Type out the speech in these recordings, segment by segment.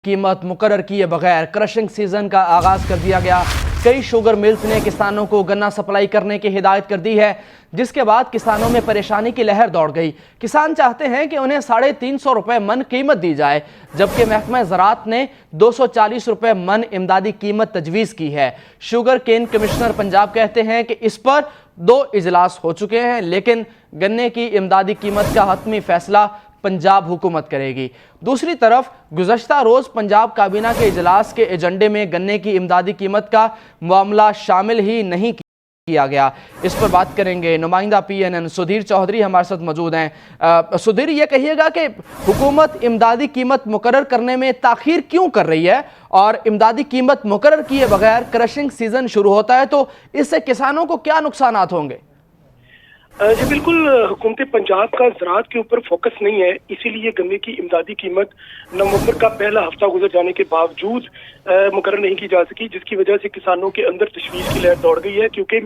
कीमत मुकर्रर किए बगैर क्रशिंग सीजन का आगाज कर दिया गया। कई शुगर मिल्स ने किसानों को गन्ना सप्लाई करने की हिदायत कर दी है, जिसके बाद किसानों में परेशानी की लहर दौड़ गई। किसान चाहते हैं कि उन्हें 350 रुपए मन कीमत दी जाए, जबकि महकमा ज़राअत ने 240 रुपए मन इमदादी कीमत तजवीज़ की है। शुगर केन कमिश्नर पंजाब कहते हैं कि इस पर 2 इजलास हो चुके हैं, लेकिन गन्ने की इमदादी कीमत का हतमी फैसला पंजाब हुकूमत करेगी। दूसरी तरफ गुज़श्ता रोज़ पंजाब काबीना के इजलास के एजेंडे में गन्ने की इमदादी कीमत का मामला शामिल ही नहीं किया गया। इस पर बात करेंगे। नुमाइंदा PNN सुधीर चौधरी हमारे साथ मौजूद हैं। सुधीर, ये कहिएगा कि हुकूमत इमदादी कीमत मुकर्रर करने में ताख़ीर क्यों कर रही है, और इमदादी कीमत मुकर्रर किए बगैर क्रशिंग सीजन शुरू होता है तो इससे किसानों को क्या नुकसानात होंगे? जी बिल्कुल, हुकूमत पंजाब का ज़राअत के ऊपर फोकस नहीं है, इसीलिए गन्ने की इमदादी कीमत नवंबर का पहला हफ्ता गुजर जाने के बावजूद मुकर्रर नहीं की जा सकी, जिसकी वजह से किसानों के अंदर तशवीश की लहर दौड़ गई है। क्योंकि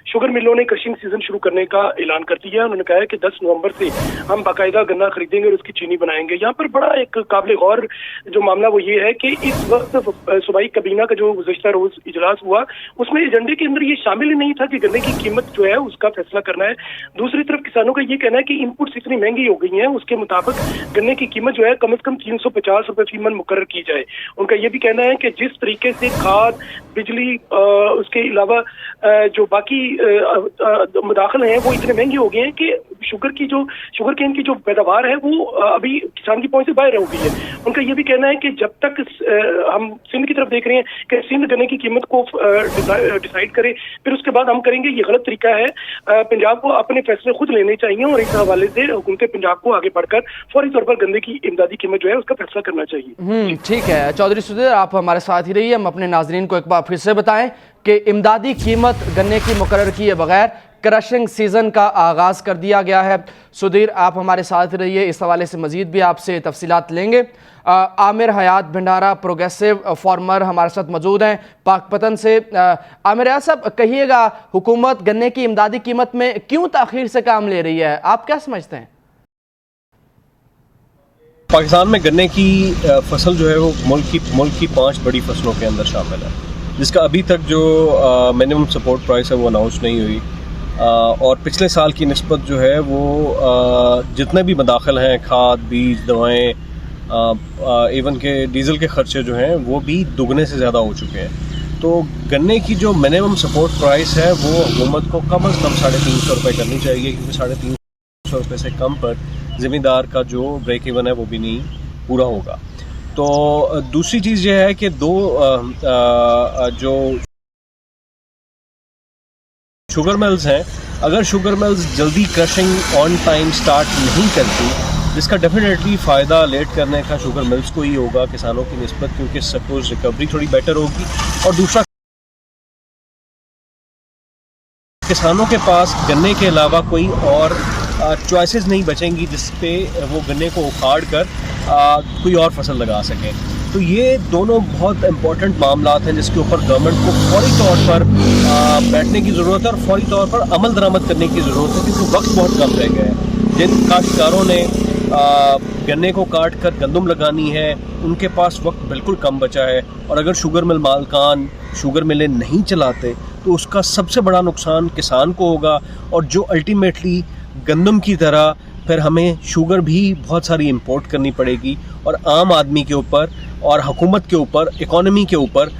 शुगर मिलों ने क्रशिंग सीजन शुरू करने का ऐलान कर दिया है। उन्होंने कहा है कि 10 नवंबर से हम बाकायदा गन्ना खरीदेंगे और उसकी चीनी बनाएंगे। यहाँ पर बड़ा एक काबिल गौर जो मामला वो ये है कि इस वक्त सूबाई काबीना का जो गुज़श्ता रोज इजलास हुआ, उसमें एजेंडे के अंदर ये शामिल ही नहीं था कि गन्ने की कीमत जो है उसका फैसला करना है। दूसरी तरफ किसानों का ये कहना है कि इनपुट्स इतनी महंगी हो गई हैं, उसके मुताबिक गन्ने की कीमत जो है कम से कम 350 रुपए फी मन मुकर्रर की जाए। उनका ये भी कहना है कि जिस तरीके से खाद, बिजली, उसके अलावा जो बाकी मुदाखल हैं वो इतने महंगे हो गए हैं कि शुगर केन की जो पैदावार है वो अभी किसान की पहुंच से बाहर हो गई है। उनका ये भी कहना है कि जब तक हम सिंध की तरफ देख रहे हैं कि सिंध गन्ने की कीमत को डिसाइड करे, फिर उसके बाद हम करेंगे, ये गलत तरीका है। पंजाब को अपने फैसले खुद लेने चाहिए और इस हवाले से हुकूमत पंजाब को आगे बढ़कर फौरी तौर पर गन्ने की इमदादी कीमत जो है उसका फैसला करना चाहिए। ठीक है चौधरी सुधीर, आप हमारे साथ ही रहिए। हम अपने नाजरीन को एक बार फिर से बताएं कि इमदादी कीमत गन्ने की मुकर्रर किए बगैर क्रशिंग सीजन का आगाज कर दिया गया है। सुधीर, आप हमारे साथ रहिए, इस हवाले से मजीद भी आपसे तफसीलात लेंगे। आमिर हयात भंडारा प्रोग्रेसिव फार्मर हमारे साथ मौजूद हैं पाकपतन से। आमिर हयात साहब, कहिएगा, हुकूमत गन्ने की इमदादी कीमत में क्यों ताख़ीर से काम ले रही है, आप क्या समझते हैं? पाकिस्तान में गन्ने की फसल जो है वो मुल्क की 5 बड़ी फसलों के अंदर शामिल है, जिसका अभी तक जो मिनिमम सपोर्ट प्राइस है वो अनाउंस नहीं हुई। और पिछले साल की निस्बत जो है वो जितने भी मदाखिल हैं, खाद, बीज, दवाएँ, इवन के डीज़ल के खर्चे जो हैं वो भी दुगने से ज़्यादा हो चुके हैं। तो गन्ने की जो मिनिमम सपोर्ट प्राइस है वो हुकूमत को कम अज़ कम 350 रुपये करनी चाहिए, क्योंकि 350 रुपये से कम पर ज़मींदार का जो ब्रेक इवन है वो भी नहीं पूरा होगा। तो दूसरी चीज़ ये है कि जो शुगर मिल्स हैं, अगर शुगर मिल्स जल्दी क्रशिंग ऑन टाइम स्टार्ट नहीं करती, जिसका डेफिनेटली फ़ायदा लेट करने का शुगर मिल्स को ही होगा किसानों की निस्बत, क्योंकि सपोज रिकवरी थोड़ी बेटर होगी। और दूसरा, किसानों के पास गन्ने के अलावा कोई और चॉइसेस नहीं बचेंगी जिस पे वो गन्ने को उखाड़ कर कोई और फसल लगा सकें। तो ये दोनों बहुत इंपॉर्टेंट मामलात हैं जिसके ऊपर गवर्नमेंट को फौरी तौर पर बैठने की ज़रूरत है और फौरी तौर पर अमल दरामद करने की ज़रूरत है, क्योंकि वक्त बहुत कम रह गया है। जिन काश्तकारों ने गन्ने को काट कर गंदम लगानी है, उनके पास वक्त बिल्कुल कम बचा है। और अगर शुगर मिल मालकान शुगर मिलें नहीं चलाते तो उसका सबसे बड़ा नुकसान किसान को होगा, और जो अल्टीमेटली गंदम की तरह फिर हमें शुगर भी बहुत सारी इंपोर्ट करनी पड़ेगी, और आम आदमी के ऊपर और हुकूमत के ऊपर, इकोनॉमी के ऊपर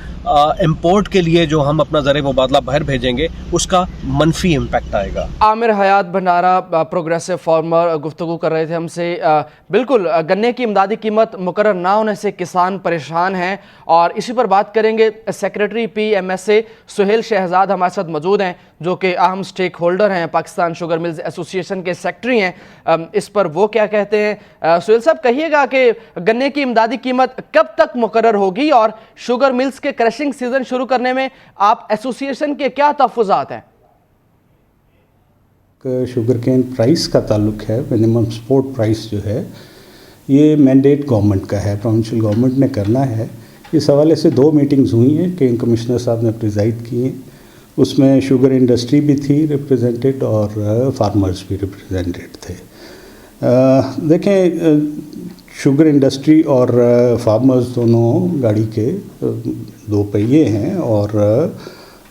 इंपोर्ट के लिए जो हम अपना ज़र मुबादला बाहर भेजेंगे उसका मनफी इम्पैक्ट आएगा। आमिर हयात भंडारा प्रोग्रेसिव फार्मर गुफ्तगू कर रहे थे हमसे। बिल्कुल, गन्ने की इमदादी कीमत मुकर्रर ना होने से किसान परेशान हैं, और इसी पर बात करेंगे। सेक्रेटरी PMSA सुहेल शहजाद हमारे साथ मौजूद हैं, जो कि अहम स्टेक होल्डर हैं, पाकिस्तान शुगर मिल्स एसोसिएशन के सेक्रेटरी हैं। इस पर वो क्या कहते हैं? सुहेल साहब, कहिएगा कि गन्ने की इमदादी कीमत कब तक मुकर्रर होगी, और शुगर मिल्स के क्रशिंग सीजन शुरू करने में आप एसोसिएशन के क्या तहफ़्फ़ुज़ात हैं? शुगर केन प्राइस का ताल्लुक है, मिनिमम सपोर्ट प्राइस जो है ये मैंडेट गवर्नमेंट का है, प्रोविंशियल गवर्नमेंट ने करना है। इस हवाले से 2 मीटिंग्स हुई हैं, केन कमिश्नर साहब ने प्रिजाइड की हैं। उसमें शुगर इंडस्ट्री भी थी रिप्रेजेंटेड और फार्मर्स भी रिप्रेजेंटेड थे। देखें, शुगर इंडस्ट्री और फार्मर्स दोनों गाड़ी के दो पहिए हैं, और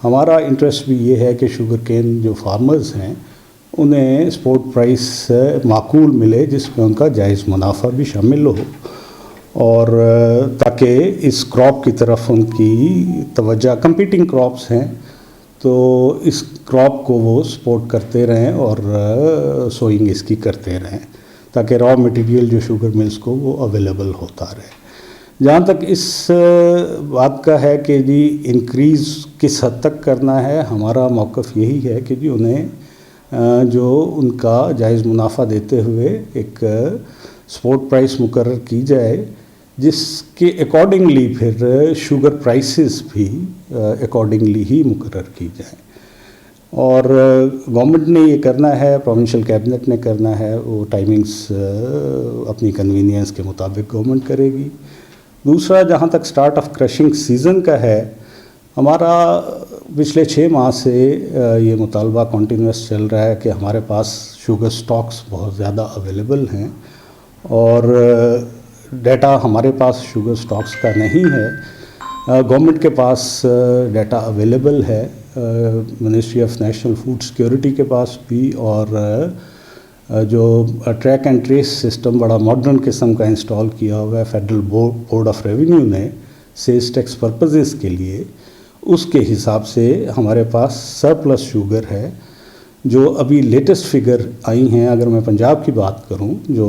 हमारा इंटरेस्ट भी ये है कि शुगर केन जो फार्मर्स हैं उन्हें सपोर्ट प्राइस माकूल मिले, जिसमें उनका जायज़ मुनाफा भी शामिल हो, और ताकि इस क्रॉप की तरफ उनकी तवज्जो, कंपीटिंग क्रॉप्स हैं तो इस क्रॉप को वो सपोर्ट करते रहें और सोइंग इसकी करते रहें, ताकि रॉ मटेरियल जो शुगर मिल्स को वो अवेलेबल होता रहे। जहाँ तक इस बात का है कि जी इंक्रीज़ किस हद तक करना है, हमारा मौक़िफ़ यही है कि जी उन्हें जो उनका जायज़ मुनाफा देते हुए एक सपोर्ट प्राइस मुकर्रर की जाए, जिसके अकॉर्डिंगली फिर शुगर प्राइसेस भी अकॉर्डिंगली ही मुकर्रर की जाए। और गवर्नमेंट ने ये करना है, प्रोविंशियल कैबिनेट ने करना है, वो टाइमिंग्स अपनी कन्वीनियंस के मुताबिक गवर्नमेंट करेगी। दूसरा, जहाँ तक स्टार्ट ऑफ क्रशिंग सीज़न का है, हमारा पिछले 6 माह से ये मुतालबा कंटिन्यूस चल रहा है कि हमारे पास शुगर स्टॉक्स बहुत ज़्यादा अवेलेबल हैं, और डाटा हमारे पास शुगर स्टॉक्स का नहीं है, गवर्नमेंट के पास डाटा अवेलेबल है, ministry of national food security के पास भी, और जो ट्रैक एंड ट्रेस सिस्टम बड़ा मॉडर्न किस्म का इंस्टॉल किया हुआ है फेडरल बोर्ड ऑफ रेवेन्यू ने सेल्स टैक्स पर्पसेस के लिए, उसके हिसाब से हमारे पास सरप्लस शुगर है। जो अभी लेटेस्ट फिगर आई हैं, अगर मैं पंजाब की बात करूं, जो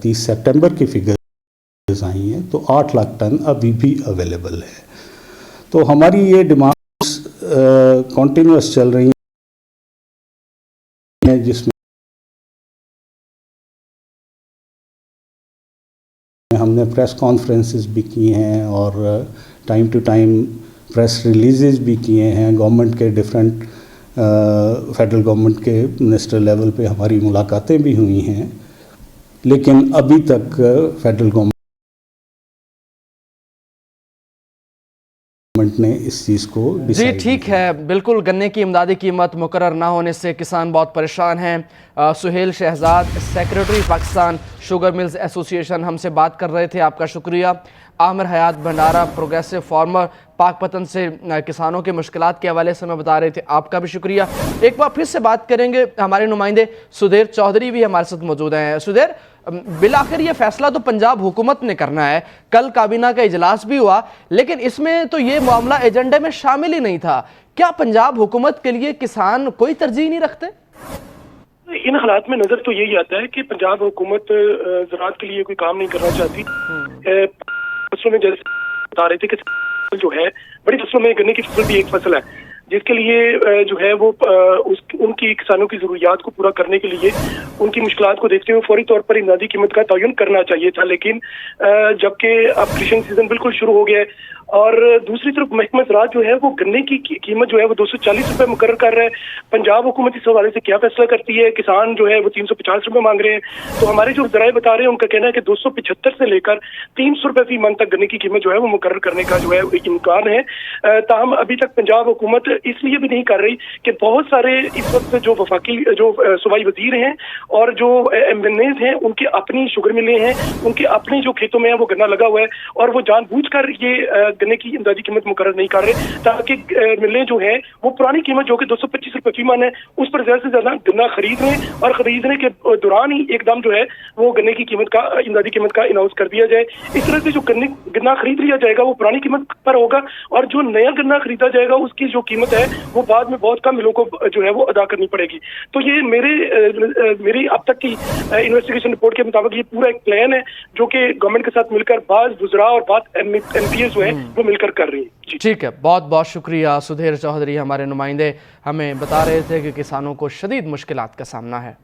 30 सितंबर की फिगर्स आई हैं, तो 8 लाख टन अभी भी अवेलेबल है। तो हमारी ये डिमांड्स कंटिन्यूस चल रही हैं, जिसमें हमने प्रेस कॉन्फ्रेंसेस भी की हैं और time to time press releases भी किए हैं। गवर्नमेंट के डिफरेंट फेडरल गवर्नमेंट के मिनिस्टर लेवल पे हमारी मुलाकातें भी हुई हैं, लेकिन अभी तक फेडरल गवर्नमेंट ने इस चीज़ को जी ठीक है, बिल्कुल गन्ने की इमदादी कीमत मुकर्रर ना होने से किसान बहुत परेशान हैं। Suhail Shahzad, secretary Pakistan sugar mills association, हमसे बात कर रहे थे, आपका शुक्रिया। आमिर हयात भंडारा, प्रोग्रेसिव फार्मर, पाकपतन से किसानों के मुश्किलात के हवाले से मैं बता रहे थे, आपका भी शुक्रिया। एक बार फिर से बात करेंगे, हमारे नुमाइंदे सुधीर चौधरी भी हमारे साथ मौजूद हैं। सुधीर, बिलाखिर ये फैसला तो पंजाब हुकूमत ने करना है, कल काबीना का इजलास भी हुआ, लेकिन इसमें तो ये मामला एजेंडे में शामिल ही नहीं था। क्या पंजाब हुकूमत के लिए किसान कोई तरजीह नहीं रखते? इन हालात में नजर तो यही आता है कि पंजाब हुकूमत ज़राअत के लिए कोई काम नहीं करना चाहती। फसलों में जैसे बता रहे थे कि जो है बड़ी फसलों में गन्ने की फसल भी एक फसल है, जिसके लिए जो है वो उनकी किसानों की ज़रूरियात को पूरा करने के लिए उनकी मुश्किलात को देखते हुए फौरी तौर पर इमदादी कीमत का तयन करना चाहिए था। लेकिन जबकि अब क्रशिंग सीजन बिल्कुल शुरू हो गया है और दूसरी तरफ महकमा ज़राअत जो है वो गन्ने की कीमत जो है वो 240 रुपये मुकर्रर कर रहा है। पंजाब हुकूमत इस हवाले से क्या फैसला करती है? किसान जो है वो 350 रुपये मांग रहे हैं। तो हमारे जो ज़राए बता रहे हैं उनका कहना है कि 275 से लेकर 300 रुपये फी मन तक गन्ने की कीमत जो है वो मुकर्रर करने का जो है इम्कान है। ताहम अभी तक पंजाब हुकूमत इसलिए भी नहीं कर रही कि बहुत सारे इस वक्त जो वफाकी जो सूबाई वजीर हैं और जो एमएनएज हैं उनकी अपनी शुगर मिलें हैं, उनके अपने जो खेतों में है वो गन्ना लगा हुआ है और वो जानबूझकर ये गन्ने की इमदादी कीमत मुकर्रर नहीं कर रहे ताकि मिलें जो है वो पुरानी कीमत जो कि 225 रुपये फी मन है उस पर ज्यादा से ज्यादा गन्ना खरीद लें और खरीदने के दौरान ही एकदम जो है वो गन्ने की कीमत का इमदादी कीमत का अनाउंस कर दिया जाए। इस तरह से जो गन्ना खरीद लिया जाएगा वो पुरानी कीमत पर होगा और जो नया गन्ना खरीदा जाएगा उसकी जो कीमत है वो बाद में बहुत कम मिलों को जो है वो अदा करनी पड़ेगी। तो ये मेरी अब तक की इन्वेस्टिगेशन रिपोर्ट के मुताबिक ये पूरा एक प्लान है जो कि गवर्नमेंट के साथ मिलकर बाज वुज़रा और बात एमपीएस जो है वो मिलकर कर रही है। ठीक है, बहुत बहुत शुक्रिया। सुधीर चौधरी हमारे नुमाइंदे हमें बता रहे थे कि किसानों को शदीद मुश्किलात का सामना है।